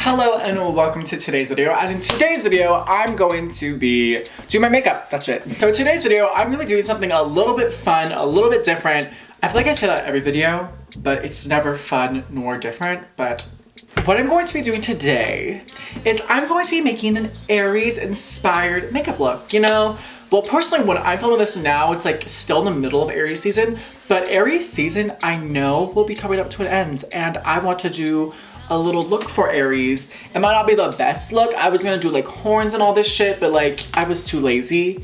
Hello and welcome to today's video, and in today's video I'm going to be doing my makeup. That's it. So in today's video I'm going to be doing something a little bit fun, a little bit different. I feel like I say that every video, but it's never fun nor different. But what I'm going to be doing today is I'm going to be making an Aries inspired makeup look, you know? Well, personally, when I'm filming this now, it's like still in the middle of Aries season, but Aries season I know will be coming up to an end, and I want to do a little look for Aries. It might not be the best look. I was gonna do like horns and all this shit, but like I was too lazy.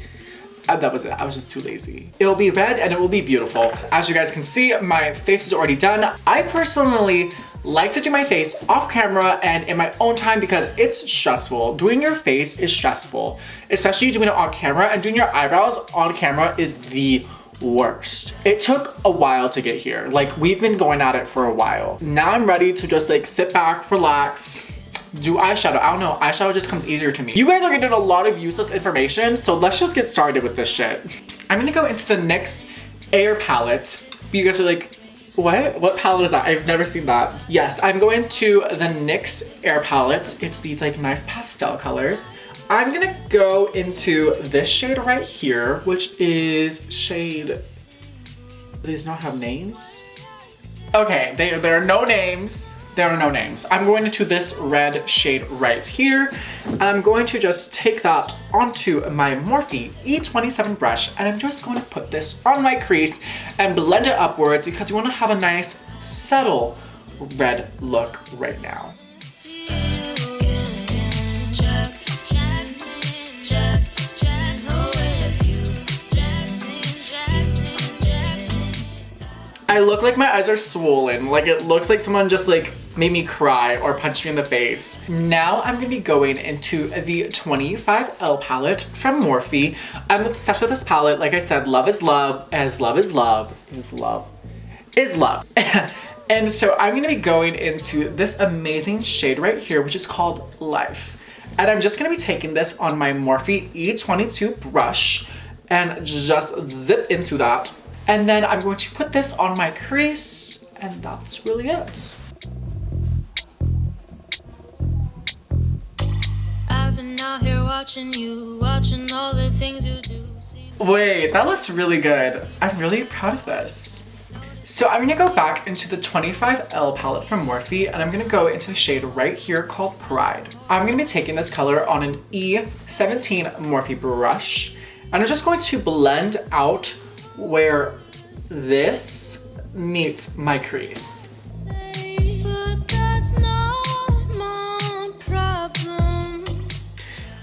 That was it. I was just too lazy. It will be red and it will be beautiful. As you guys can see, my face is already done. I personally like to do my face off camera and in my own time because it's stressful. Doing your face is stressful, especially doing it on camera, and doing your eyebrows on camera is the worst. It took a while to get here. Like, we've been going at it for a while. Now I'm ready to just like sit back, relax, do eyeshadow. I don't know, eyeshadow just comes easier to me. You guys are getting a lot of useless information, so let's just get started with this shit. I'm gonna go into the NYX Air palette. You guys are like, what palette is that? I've never seen that. Yes, I'm going to the NYX Air palette. It's these like nice pastel colors. I'm gonna go into this shade right here, which is shade, these not have names? Okay, there are no names. There are no names. I'm going into this red shade right here. I'm going to just take that onto my Morphe E27 brush, and I'm just going to put this on my crease and blend it upwards because you want to have a nice, subtle red look right now. I look like my eyes are swollen. Like, it looks like someone just like made me cry or punched me in the face. Now I'm gonna be going into the 25L palette from Morphe. I'm obsessed with this palette. Like I said, love is love, as love is love, is love, is love. And so I'm gonna be going into this amazing shade right here, which is called Life. And I'm just gonna be taking this on my Morphe E22 brush and just zip into that. And then I'm going to put this on my crease, and that's really it. I've been out here watching you, watching all the things you do. Wait, that looks really good. I'm really proud of this. So I'm gonna go back into the 25L palette from Morphe, and I'm gonna go into the shade right here called Pride. I'm gonna be taking this color on an E17 Morphe brush, and I'm just going to blend out where this meets my crease.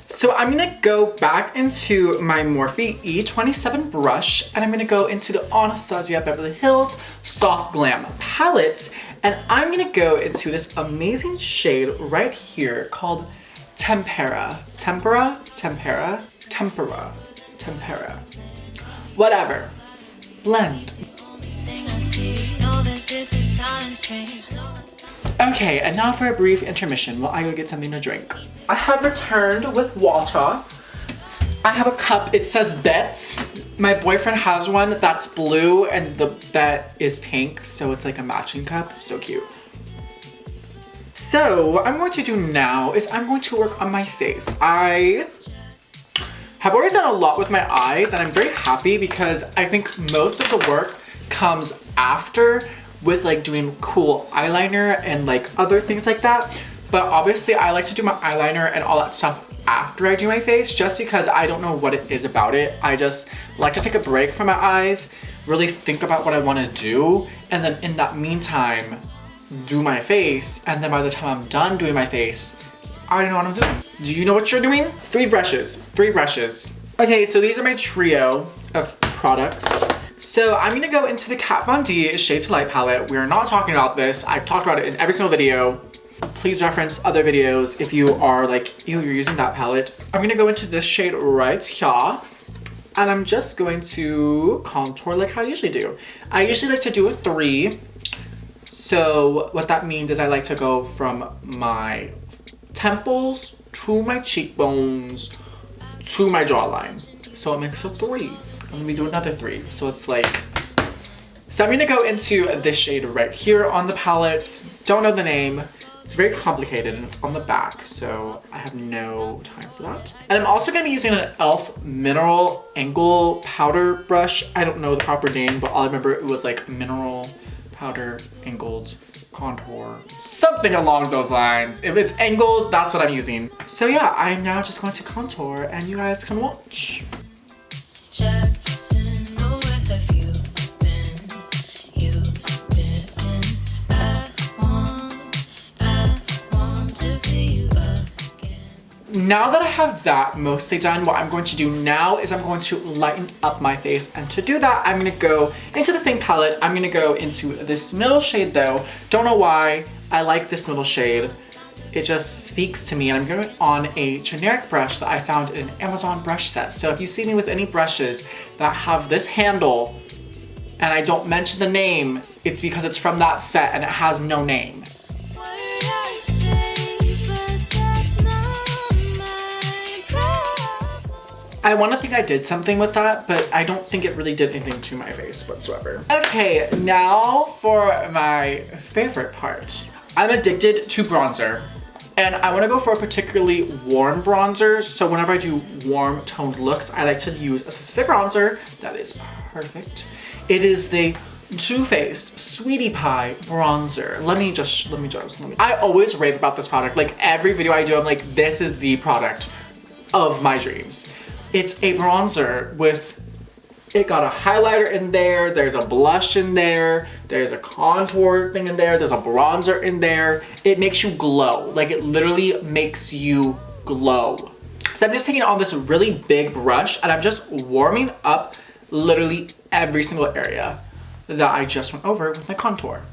So I'm gonna go back into my Morphe E27 brush, and I'm gonna go into the Anastasia Beverly Hills Soft Glam palette, and I'm gonna go into this amazing shade right here called Tempera. Tempera? Tempera? Tempera. Tempera. Whatever. Blend. Okay, and now for a brief intermission while I go get something to drink. I have returned with water. I have a cup, it says Bet. My boyfriend has one that's blue and the Bet is pink, so it's like a matching cup. So cute. So what I'm going to do now is I'm going to work on my face. I have already done a lot with my eyes, and I'm very happy because I think most of the work comes after with like doing cool eyeliner and like other things like that. But obviously I like to do my eyeliner and all that stuff after I do my face, just because I don't know what it is about it. I just like to take a break from my eyes, really think about what I want to do, and then in that meantime do my face, and then by the time I'm done doing my face, I already know what I'm doing. Do you know what you're doing? Three brushes. Okay, so these are my trio of products. So I'm gonna go into the Kat Von D Shade to Light palette. We're not talking about this. I've talked about it in every single video. Please reference other videos if you are like, ew, you're using that palette. I'm gonna go into this shade right here, and I'm just going to contour like how I usually do. I usually like to do a 3. So what that means is I like to go from my temples to my cheekbones to my jawline. So it makes a 3. I'm gonna be doing another 3. So it's like, so I'm gonna go into this shade right here on the palette. Don't know the name. It's very complicated and it's on the back, so I have no time for that. And I'm also gonna be using an e.l.f. mineral angle powder brush. I don't know the proper name, but all I remember it was like mineral powder angled contour, something along those lines. If it's angled, that's what I'm using. So yeah, I'm now just going to contour and you guys can watch. Now that I have that mostly done, what I'm going to do now is I'm going to lighten up my face. And to do that, I'm gonna go into the same palette. I'm gonna go into this middle shade though. Don't know why, I like this middle shade. It just speaks to me, and I'm going on a generic brush that I found in an Amazon brush set. So if you see me with any brushes that have this handle and I don't mention the name, it's because it's from that set and it has no name. I want to think I did something with that, but I don't think it really did anything to my face whatsoever. Okay, now for my favorite part. I'm addicted to bronzer, and I want to go for a particularly warm bronzer. So whenever I do warm toned looks, I like to use a specific bronzer that is perfect. It is the Too Faced Sweetie Pie bronzer. Let me. I always rave about this product. Like every video I do, I'm like, this is the product of my dreams. It's a bronzer with, it got a highlighter in there, there's a blush in there, there's a contour thing in there, there's a bronzer in there. It makes you glow. Like it literally makes you glow. So I'm just taking it on this really big brush and I'm just warming up literally every single area that I just went over with my contour.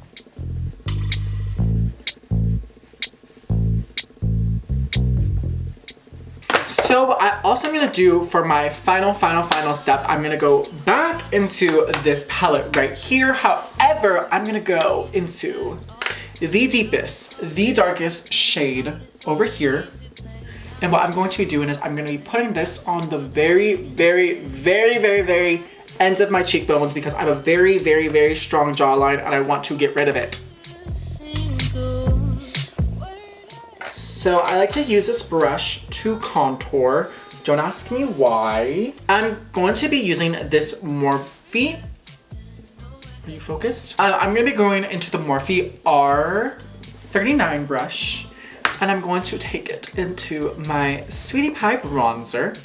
So what I also am gonna do for my final step, I'm gonna go back into this palette right here. However, I'm gonna go into the deepest, the darkest shade over here. And what I'm going to be doing is I'm gonna be putting this on the very ends of my cheekbones because I have a very strong jawline and I want to get rid of it. So I like to use this brush to contour. Don't ask me why. I'm going to be using this Morphe. Are you focused? I'm gonna be going into the Morphe R39 brush and I'm going to take it into my Sweetie Pie bronzer.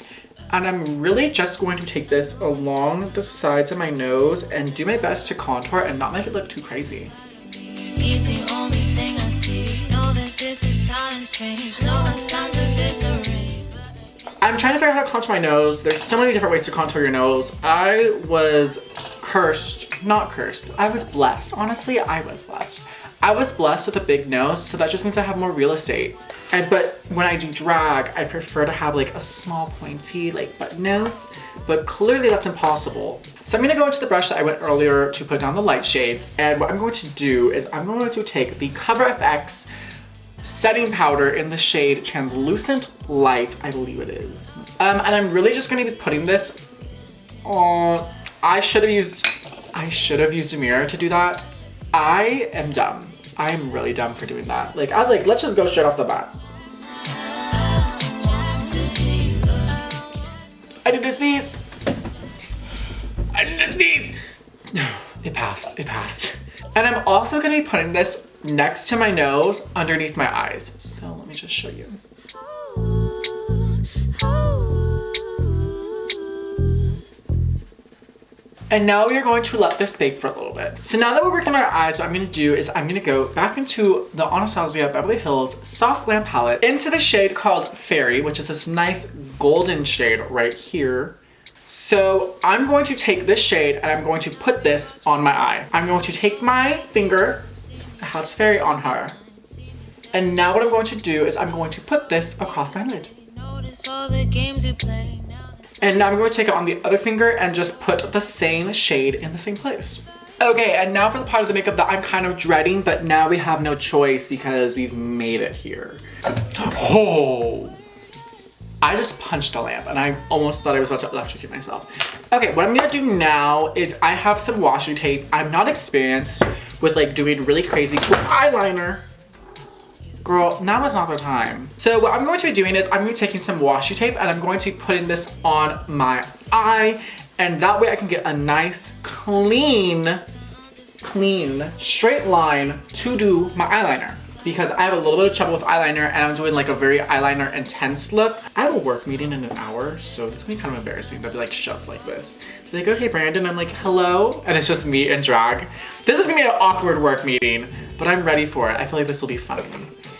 And I'm really just going to take this along the sides of my nose and do my best to contour and not make it look too crazy. He's the only thing I see. Know that this is sounding strange. Know I sound a bit deranged. I'm trying to figure out how to contour my nose. There's so many different ways to contour your nose. I was not cursed. I was blessed. Honestly, I was blessed. I was blessed with a big nose, so that just means I have more real estate. But when I do drag, I prefer to have like a small pointy like button nose, but clearly that's impossible. So I'm gonna go into the brush that I went earlier to put down the light shades, and what I'm going to do is I'm going to take the Cover FX setting powder in the shade Translucent Light, I believe it is. And I'm really just gonna be putting this on. I should have used a mirror to do that. I am dumb. I am really dumb for doing that. Like, I was like, let's just go straight off the bat. I did this sneeze. It passed. And I'm also gonna be putting this next to my nose, underneath my eyes. So let me just show you. And now we are going to let this bake for a little bit. So now that we're working on our eyes, what I'm gonna do is I'm gonna go back into the Anastasia Beverly Hills Soft Glam palette into the shade called Fairy, which is this nice golden shade right here. So I'm going to take this shade and I'm going to put this on my eye. I'm going to take my finger that has Fairy on her. And now what I'm going to do is I'm going to put this across my lid. And now I'm going to take it on the other finger and just put the same shade in the same place. Okay, and now for the part of the makeup that I'm kind of dreading, but now we have no choice because we've made it here. Oh! I just punched a lamp and I almost thought I was about to electrocute myself. Okay, what I'm gonna do now is I have some washi tape. I'm not experienced with like doing really crazy cool eyeliner. Girl, now is not the time. So what I'm going to be doing is I'm going to be taking some washi tape and I'm going to be putting this on my eye, and that way I can get a nice, clean, straight line to do my eyeliner. Because I have a little bit of trouble with eyeliner and I'm doing like a very eyeliner intense look. I have a work meeting in an hour, so it's gonna be kind of embarrassing to be like shoved like this. They're like, okay, Brandon, I'm like, hello? And it's just me in drag. This is gonna be an awkward work meeting, but I'm ready for it. I feel like this will be fun.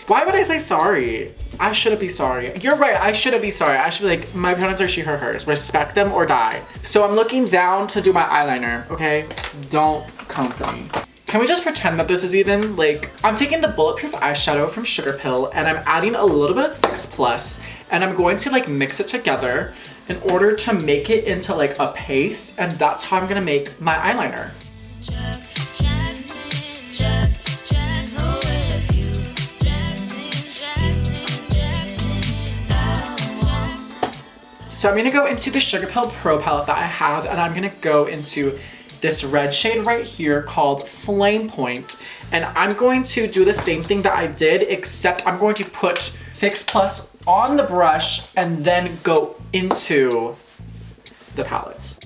Why would I say sorry? I shouldn't be sorry. You're right, I shouldn't be sorry. I should be like, my pronouns are she, her, hers. Respect them or die. So I'm looking down to do my eyeliner, okay? Don't come for me. Can we just pretend that this is even? Like, I'm taking the Bulletproof eyeshadow from Sugar Pill and I'm adding a little bit of Fix Plus and I'm going to like mix it together in order to make it into like a paste, and that's how I'm gonna make my eyeliner. So I'm gonna go into the Sugar Pill Pro palette that I have, and I'm gonna go into this red shade right here called Flame Point. And I'm going to do the same thing that I did, except I'm going to put Fix Plus on the brush and then go into the palette.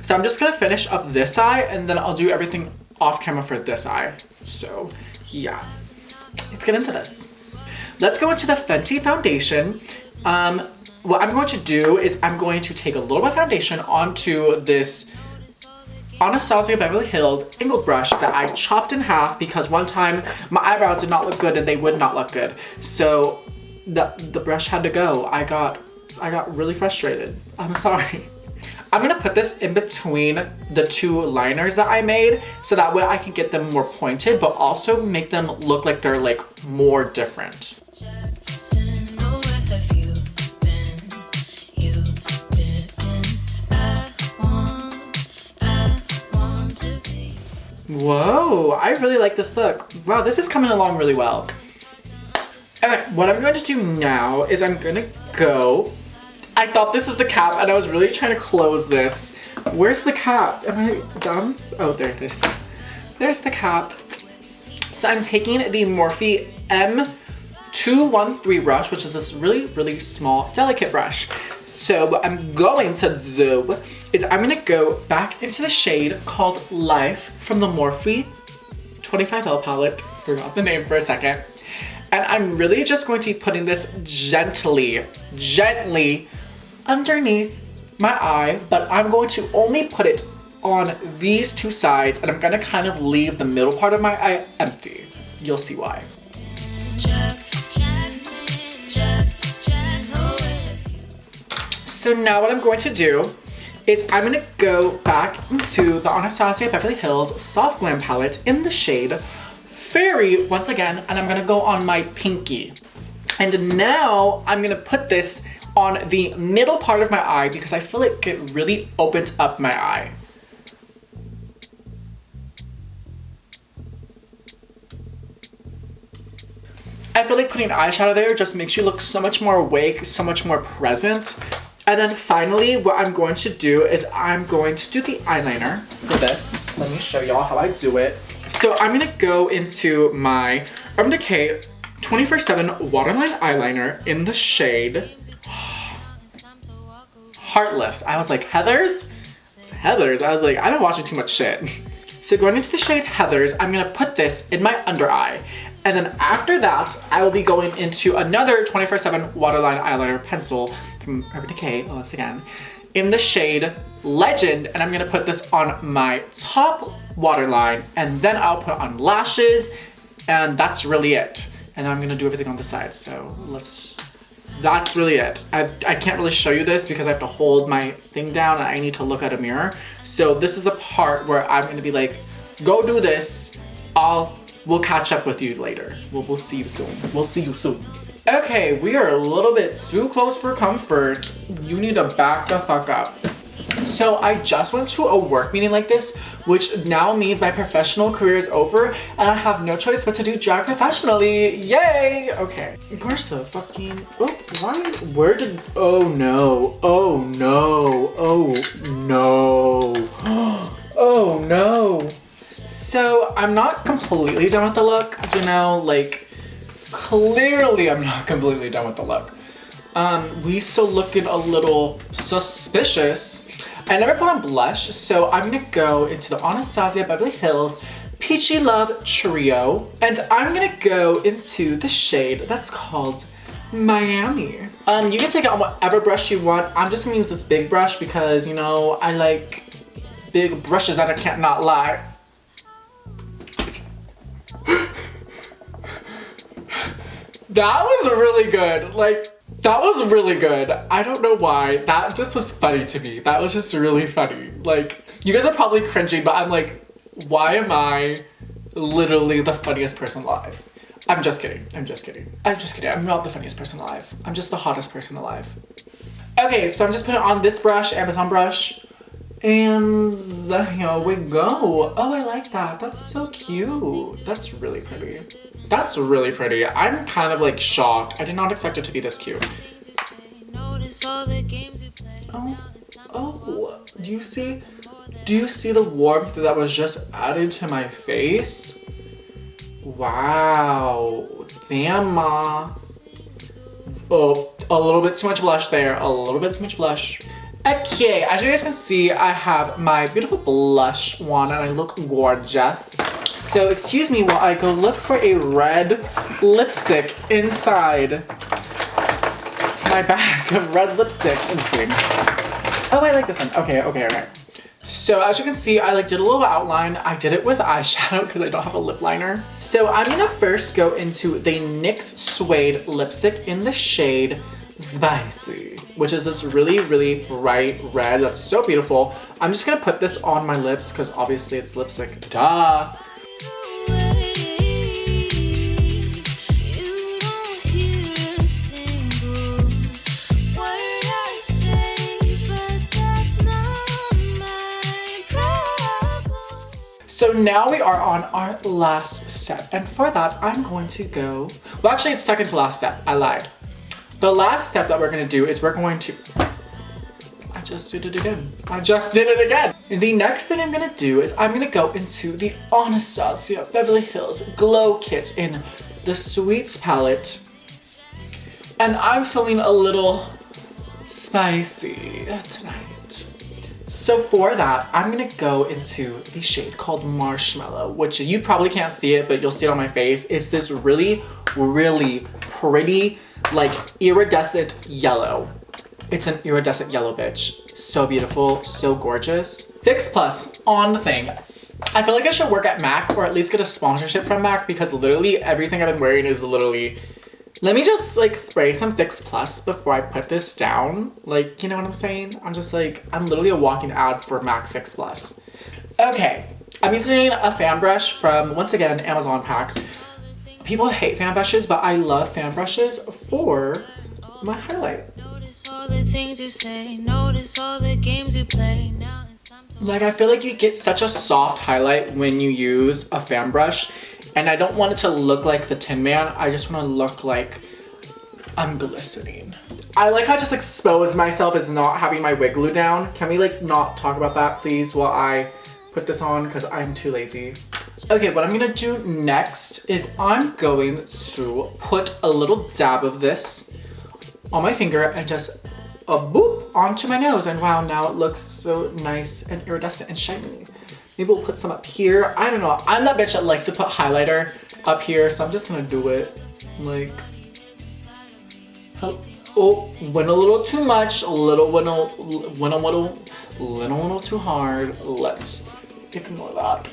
So I'm just gonna finish up this eye and then I'll do everything off camera for this eye. So yeah, let's get into this. Let's go into the Fenty foundation. What I'm going to do is I'm going to take a little bit of foundation onto this Anastasia Beverly Hills angled brush that I chopped in half because one time my eyebrows did not look good and they would not look good. So the brush had to go. I got really frustrated. I'm sorry. I'm gonna put this in between the two liners that I made so that way I can get them more pointed but also make them look like they're like more different. Whoa, I really like this look. Wow, this is coming along really well. Okay, what I'm going to do now is I'm gonna go. I thought this was the cap and I was really trying to close this. Where's the cap? Am I dumb? Oh, there it is. There's the cap. So I'm taking the Morphe M213 brush, which is this really, really small, delicate brush. So what I'm going to do is I'm gonna go back into the shade called Life from the Morphe 25L palette. Forgot the name for a second. And I'm really just going to be putting this gently underneath my eye, but I'm going to only put it on these two sides and I'm gonna kind of leave the middle part of my eye empty. You'll see why. So now what I'm going to do is I'm gonna go back into the Anastasia Beverly Hills Soft Glam palette in the shade Fairy once again, and I'm gonna go on my pinky. And now I'm gonna put this on the middle part of my eye because I feel like it really opens up my eye. I feel like putting eyeshadow there just makes you look so much more awake, so much more present. And then finally, what I'm going to do is I'm going to do the eyeliner for this. Let me show y'all how I do it. So I'm gonna go into my Urban Decay 24/7 Waterline Eyeliner in the shade Heartless. I was like, Heathers? It's Heathers. I was like, I've been watching too much shit. So going into the shade Heathers, I'm gonna put this in my under eye. And then after that, I will be going into another 24/7 Waterline Eyeliner pencil from Urban Decay, once again, in the shade Legend, and I'm gonna put this on my top waterline, and then I'll put on lashes, and that's really it. And I'm gonna do everything on the side, so that's really it. I can't really show you this because I have to hold my thing down and I need to look at a mirror. So this is the part where I'm gonna be like, go do this, we'll catch up with you later. We'll see you soon. We'll see you soon. Okay, we are a little bit too close for comfort. You need to back the fuck up. So I just went to a work meeting like this, which now means my professional career is over and I have no choice but to do drag professionally. Yay! Okay, where's the fucking, oh no, oh no, oh no. Oh no. So I'm not completely done with the look, you know, like clearly I'm not completely done with the look. We still looking a little suspicious. I never put on blush, so I'm gonna go into the Anastasia Beverly Hills Peachy Love Trio, and I'm gonna go into the shade that's called Miami. You can take it on whatever brush you want. I'm just gonna use this big brush because, you know, I like big brushes that I can't not lie. That was really good. Like, that was really good. I don't know why. That just was funny to me. That was just really funny. Like, you guys are probably cringing, but I'm like, why am I literally the funniest person alive? I'm just kidding. I'm just kidding. I'm just kidding. I'm not the funniest person alive. I'm just the hottest person alive. Okay, so I'm just putting on this brush, Amazon brush. And here we go. Oh, I like that. That's so cute. That's really pretty. That's really pretty. I'm kind of like shocked. I did not expect it to be this cute. Oh, do you see the warmth that was just added to my face? Wow, damn, ma. Oh, a little bit too much blush there. A little bit too much blush. Okay, as you guys can see, I have my beautiful blush wand and I look gorgeous. So excuse me while I go look for a red lipstick inside my bag of red lipsticks. I'm just kidding. Oh, I like this one. Okay. So as you can see, I did a little outline. I did it with eyeshadow because I don't have a lip liner. So I'm gonna first go into the NYX Suede lipstick in the shade Spicy, which is this really, really bright red that's so beautiful. I'm just gonna put this on my lips because obviously it's lipstick, duh. So now we are on our last step, and for that I'm going to go, well actually it's second to last step, I lied. The last step that we're gonna do is we're going to, I just did it again. The next thing I'm gonna do is I'm gonna go into the Anastasia Beverly Hills Glow Kit in the Sweets palette. And I'm feeling a little spicy tonight. So for that, I'm gonna go into the shade called Marshmallow, which you probably can't see it, but you'll see it on my face. It's this really, really pretty, like iridescent yellow. It's an iridescent yellow, bitch. So beautiful, so gorgeous. Fix Plus on the thing. I feel like I should work at MAC or at least get a sponsorship from MAC because literally everything I've been wearing is literally, let me just like spray some Fix Plus before I put this down. Like, you know what I'm saying? I'm just like, I'm literally a walking ad for MAC Fix Plus. Okay, I'm using a fan brush from, once again, Amazon pack. People hate fan brushes, but I love fan brushes for my highlight. Notice all the things you say, notice all the games you play. Like, I feel like you get such a soft highlight when you use a fan brush, and I don't want it to look like the Tin Man. I just want to look like I'm glistening. I like how I just exposed myself as not having my wig glue down. Can we like not talk about that, please, while I put this on because I'm too lazy. Okay, what I'm gonna do next is I'm going to put a little dab of this on my finger and just a boop onto my nose. And wow, now it looks so nice and iridescent and shiny. Maybe we'll put some up here. I don't know. I'm that bitch that likes to put highlighter up here, so I'm just gonna do it. Like, oh, went a little too much, a little too hard. Let's ignore that.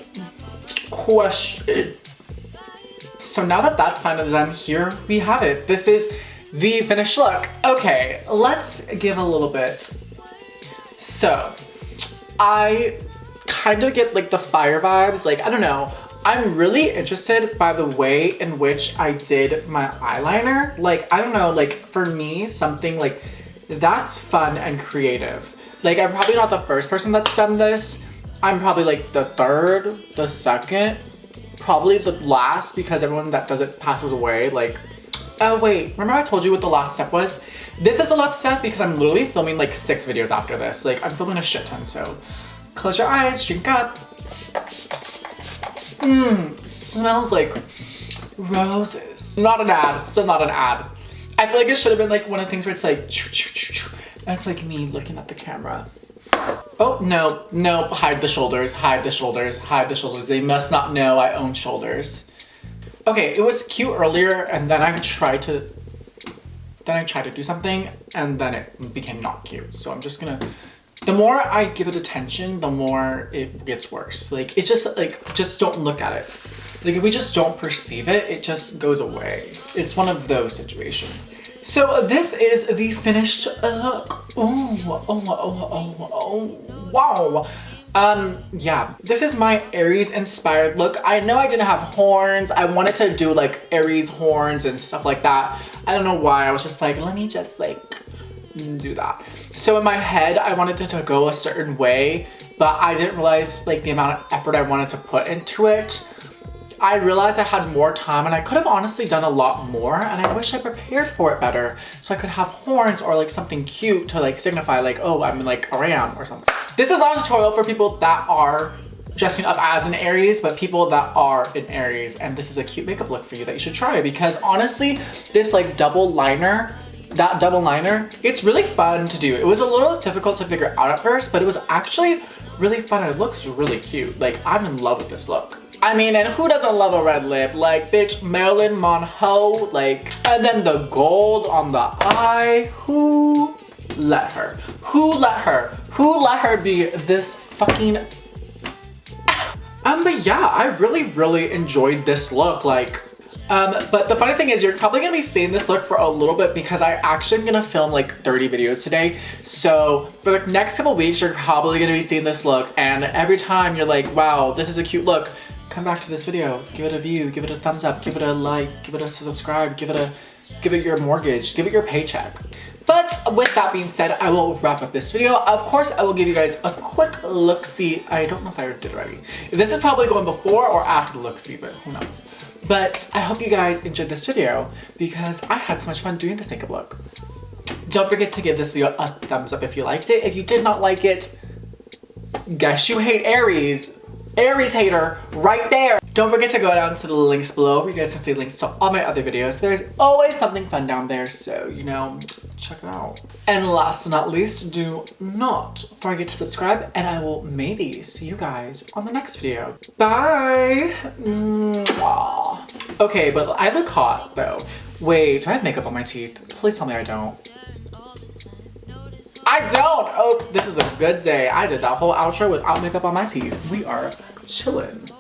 Question. So now that that's finally done, here we have it. This is the finished look. Okay, let's give a little bit. So, I kind of get like the fire vibes. Like, I don't know. I'm really interested by the way in which I did my eyeliner. Like, I don't know, like for me, something like that's fun and creative. Like, I'm probably not the first person that's done this. I'm probably like the third, the second, probably the last because everyone that does it passes away. Like, oh wait, remember I told you what the last step was? This is the last step because I'm literally filming like 6 videos after this. Like, I'm filming a shit ton, so Close your eyes, drink up. Smells like roses. Not an ad, still not an ad. I feel like it should have been like one of the things where it's like, choo, choo, choo, choo. And it's like me looking at the camera. Oh, no, hide the shoulders, hide the shoulders, hide the shoulders. They must not know I own shoulders. Okay, it was cute earlier, and then I tried to do something, and then it became not cute. So I'm just gonna, the more I give it attention, the more it gets worse. Like, it's just like, just don't look at it. Like, if we just don't perceive it, it just goes away. It's one of those situations. So this is the finished look. Oh, wow. Yeah, this is my Aries inspired look. I know I didn't have horns. I wanted to do like Aries horns and stuff like that. I don't know why. I was just like, let me just like do that. So in my head, I wanted it to go a certain way, but I didn't realize like the amount of effort I wanted to put into it. I realized I had more time and I could have honestly done a lot more, and I wish I prepared for it better so I could have horns or like something cute to like signify like, oh, I'm like Orion or something. This is not a tutorial for people that are dressing up as an Aries, but people that are in Aries, and this is a cute makeup look for you that you should try, because honestly, this like double liner, it's really fun to do. It was a little difficult to figure out at first, but it was actually really fun. It looks really cute. Like, I'm in love with this look. I mean, and who doesn't love a red lip? Like, bitch, Marilyn Monroe, like, and then the gold on the eye. Who let her? Who let her? Who let her be this fucking... But yeah, I really enjoyed this look. Like, but the funny thing is, you're probably gonna be seeing this look for a little bit because I actually am gonna film like 30 videos today. So for the next couple weeks, you're probably gonna be seeing this look, and every time you're like, wow, this is a cute look, come back to this video, give it a view, give it a thumbs up, give it a like, give it a subscribe, give it your mortgage, give it your paycheck. But with that being said, I will wrap up this video. Of course, I will give you guys a quick look-see. I don't know if I did already. This is probably going before or after the look-see, but who knows. But I hope you guys enjoyed this video because I had so much fun doing this makeup look. Don't forget to give this video a thumbs up if you liked it. If you did not like it, guess you hate Aries. Aries hater right there. Don't forget to go down to the links below where you guys can see links to all my other videos. There's always something fun down there, so you know, check it out. And last but not least, do not forget to subscribe, and I will maybe see you guys on the next video. Bye. Mwah. Okay, but I look hot though. Wait, do I have makeup on my teeth? Please tell me I don't. I don't! Oh, this is a good day. I did that whole outro without makeup on my teeth. We are chillin'.